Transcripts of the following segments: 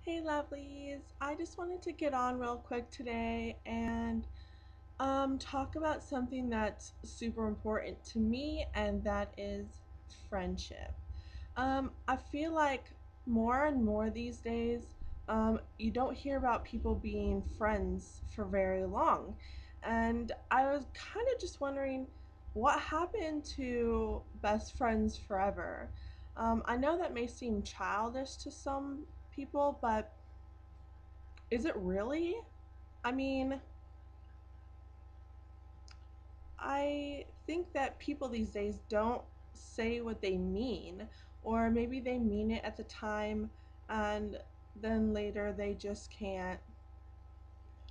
Hey lovelies, I just wanted to get on real quick today and talk about something that's super important to me, and that is friendship. I feel like more and more these days, you don't hear about people being friends for very long. And I was kind of just wondering what happened to best friends forever. I know that may seem childish to some people, but is it really? I mean, I think that people these days don't say what they mean, or maybe they mean it at the time and then later they just can't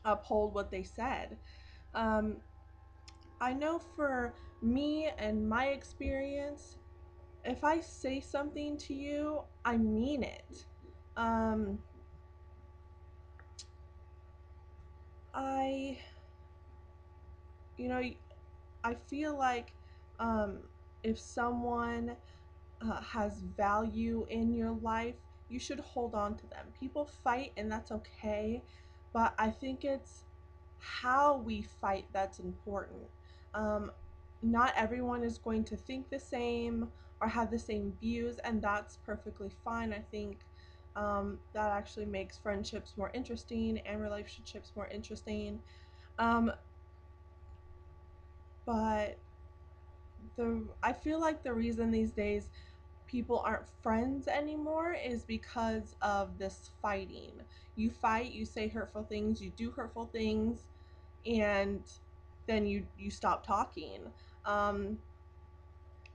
uphold what they said. Um, I know for me and my experience, if I say something to you, I mean it. Um, I, you know, I feel like um, if someone has value in your life, you should hold on to them. People fight, and that's okay, but I think it's how we fight that's important. Um, Not everyone is going to think the same or have the same views, and that's perfectly fine. I think that actually makes friendships more interesting and relationships more interesting. Um, but I feel like the reason these days people aren't friends anymore is because of this fighting. You fight, you say hurtful things, you do hurtful things, and then you stop talking. Um,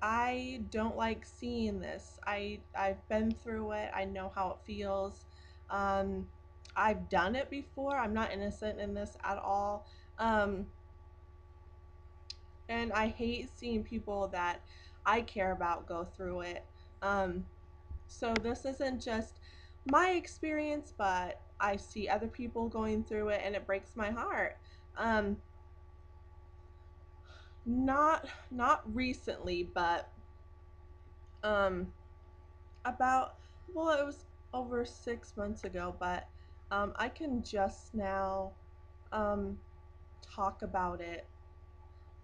I don't like seeing this. I've been through it. I know how it feels. Um, I've done it before. I'm not innocent in this at all. Um, and I hate seeing people that I care about go through it. Um, So this isn't just my experience, but I see other people going through it and it breaks my heart. Um, not recently, but um, about well, it was over 6 months ago, but I can just now um, talk about it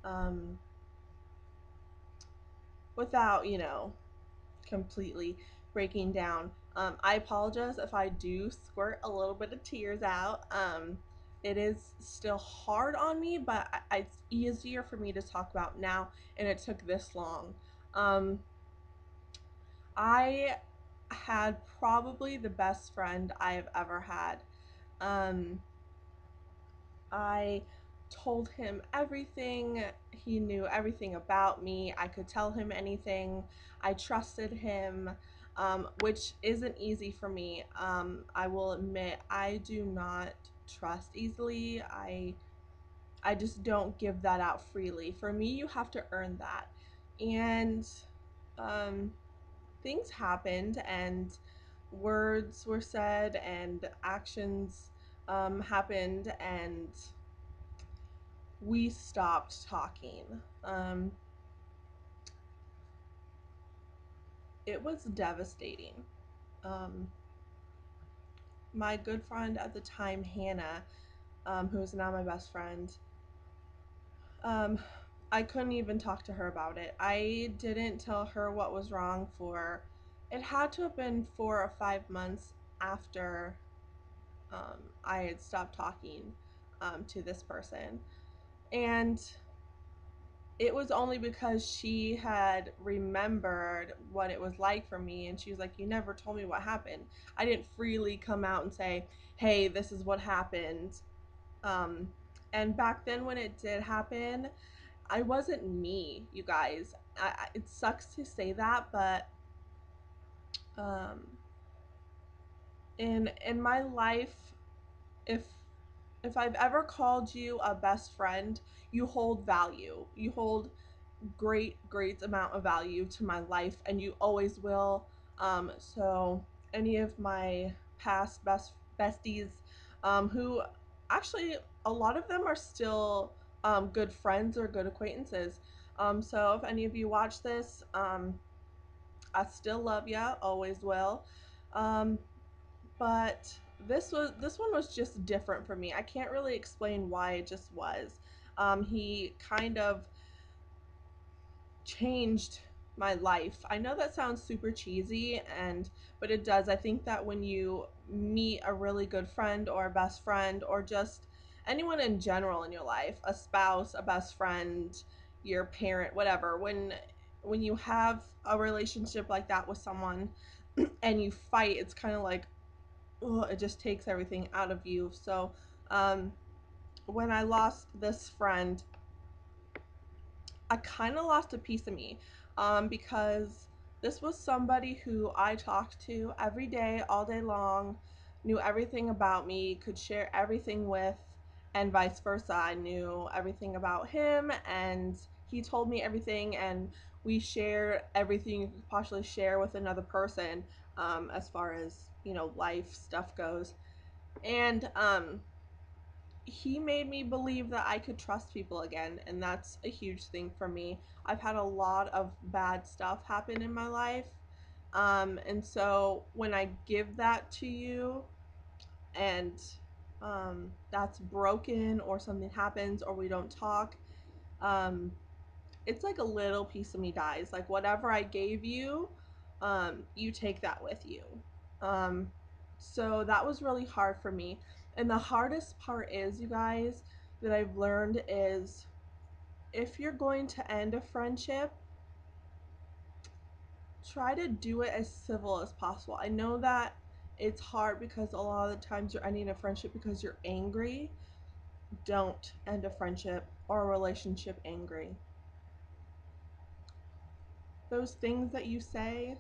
um, without completely breaking down. I apologize if I do squirt a little bit of tears out. It is still hard on me, but it's easier for me to talk about now, and it took this long. Um, I had probably the best friend I have ever had. Um, I told him everything. He knew everything about me. I could tell him anything. I trusted him, which isn't easy for me. I will admit I do not trust easily. I just don't give that out freely. For me, you have to earn that. And um, things happened, and words were said, and actions happened, and we stopped talking. Um, it was devastating. Um, my good friend at the time, Hannah, who is now my best friend, um, I couldn't even talk to her about it. I didn't tell her what was wrong for, it had to have been 4 or 5 months after I had stopped talking to this person. And it was only because she had remembered what it was like for me, and she was like, you never told me what happened. I didn't freely come out and say, hey, this is what happened. um and back then when it did happen, I wasn't me, you guys. It sucks to say that, but um in my life, if I've ever called you a best friend, you hold value. You hold great amount of value to my life, and you always will. So any of my past besties, who actually a lot of them are still good friends or good acquaintances. So if any of you watch this, I still love ya, always will. Um, but this one was just different for me. I can't really explain why, it just was. He kind of changed my life. I know that sounds super cheesy, and but it does. I think that when you meet a really good friend or a best friend or just anyone in general in your life, a spouse, a best friend, your parent, whatever, when you have a relationship like that with someone and you fight, it's kind of like, ugh, it just takes everything out of you. So um, when I lost this friend, I kind of lost a piece of me, because this was somebody who I talked to every day, all day long, knew everything about me, could share everything with, and vice versa. I knew everything about him, and he told me everything, and we shared everything you could possibly share with another person, as far as, life stuff goes. And he made me believe that I could trust people again, and that's a huge thing for me. I've had a lot of bad stuff happen in my life, and so when I give that to you, and that's broken, or something happens, or we don't talk, um, it's like a little piece of me dies. Like whatever I gave you, you take that with you. Um, so that was really hard for me. And the hardest part is, you guys, that I've learned is, if you're going to end a friendship, try to do it as civil as possible. I know that it's hard because a lot of the times you're ending a friendship because you're angry. Don't end a friendship or a relationship angry. Those things that you say,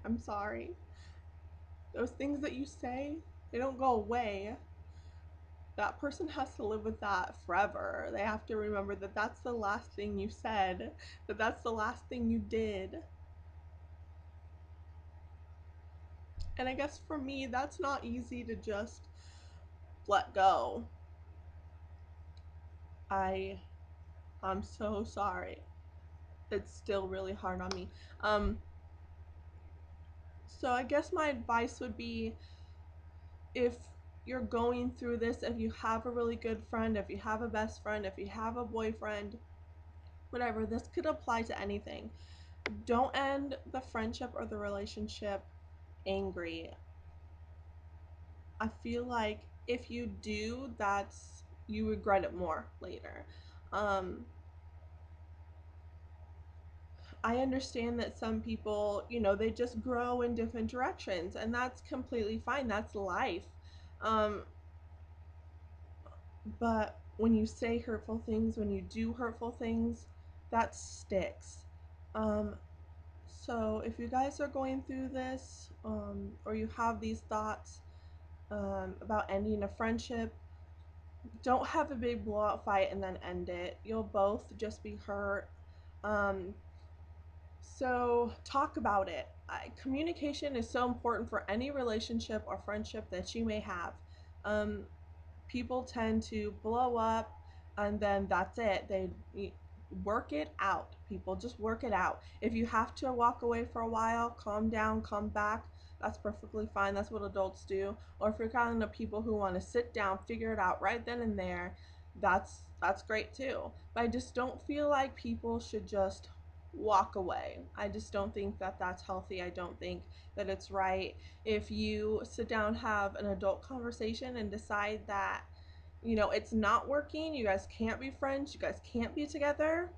I'm sorry. Those things that you say, they don't go away. That person has to live with that forever. They have to remember that that's the last thing you said, that that's the last thing you did. And I guess for me, that's not easy to just let go. I I'm so sorry. It's still really hard on me. Um so I guess my advice would be, if you're going through this, if you have a really good friend, if you have a best friend, if you have a boyfriend, whatever, this could apply to anything. Don't end the friendship or the relationship angry. I feel like if you do, that's you regret it more later. Um, I understand that some people, they just grow in different directions, and that's completely fine. That's life. Um, but when you say hurtful things, when you do hurtful things, that sticks. Um, so if you guys are going through this, or you have these thoughts, about ending a friendship, don't have a big blowout fight and then end it. You'll both just be hurt. Um, so talk about it. Communication is so important for any relationship or friendship that you may have. Um, People tend to blow up, and then that's it. They work it out. People just work it out. If you have to walk away for a while, calm down, come back, that's perfectly fine. That's what adults do. Or if you're kind of people who want to sit down, figure it out right then and there, that's great too. But I just don't feel like people should just walk away. I just don't think that that's healthy. I don't think that it's right. If you sit down, have an adult conversation, and decide that, it's not working, you guys can't be friends, you guys can't be together,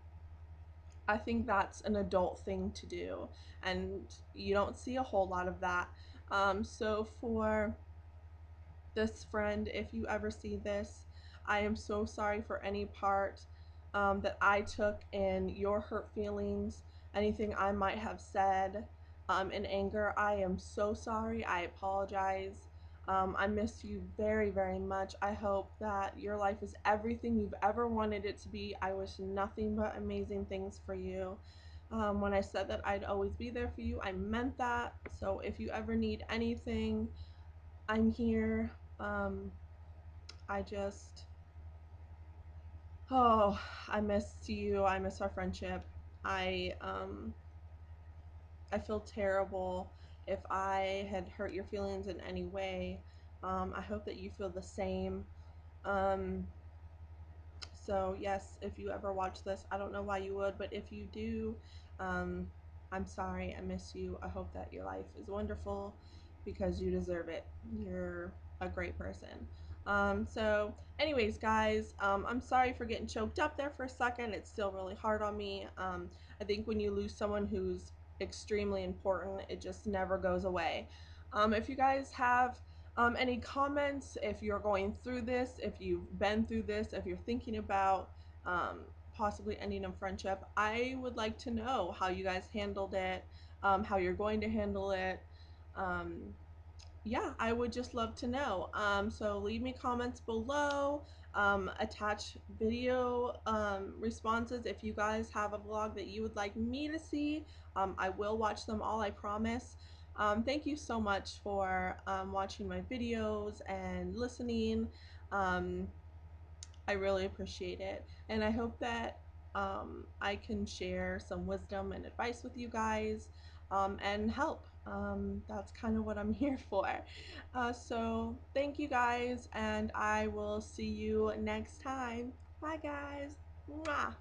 I think that's an adult thing to do. And you don't see a whole lot of that. So for this friend, if you ever see this, I am so sorry for any part, that I took in your hurt feelings, anything I might have said, in anger. I am so sorry. I apologize. I miss you very, very much. I hope that your life is everything you've ever wanted it to be. I wish nothing but amazing things for you. When I said that I'd always be there for you, I meant that. So if you ever need anything, I'm here. Um, I just, oh, I miss you. I miss our friendship. I, um, I feel terrible If I had hurt your feelings in any way, I hope that you feel the same. Um, so yes, if you ever watch this, I don't know why you would, but if you do, um, I'm sorry, I miss you. I hope that your life is wonderful because you deserve it. You're a great person. So anyways, guys, I'm sorry for getting choked up there for a second. It's still really hard on me. I think when you lose someone who's extremely important, it just never goes away. If you guys have any comments, if you're going through this, if you've been through this, if you're thinking about possibly ending a friendship, I would like to know how you guys handled it, how you're going to handle it. Um, yeah, I would just love to know. So leave me comments below. Attach video responses if you guys have a vlog that you would like me to see. I will watch them all, I promise. Thank you so much for watching my videos and listening. Um, I really appreciate it. And I hope that I can share some wisdom and advice with you guys and help. That's kind of what I'm here for. So thank you guys, and I will see you next time. Bye, guys. Mwah.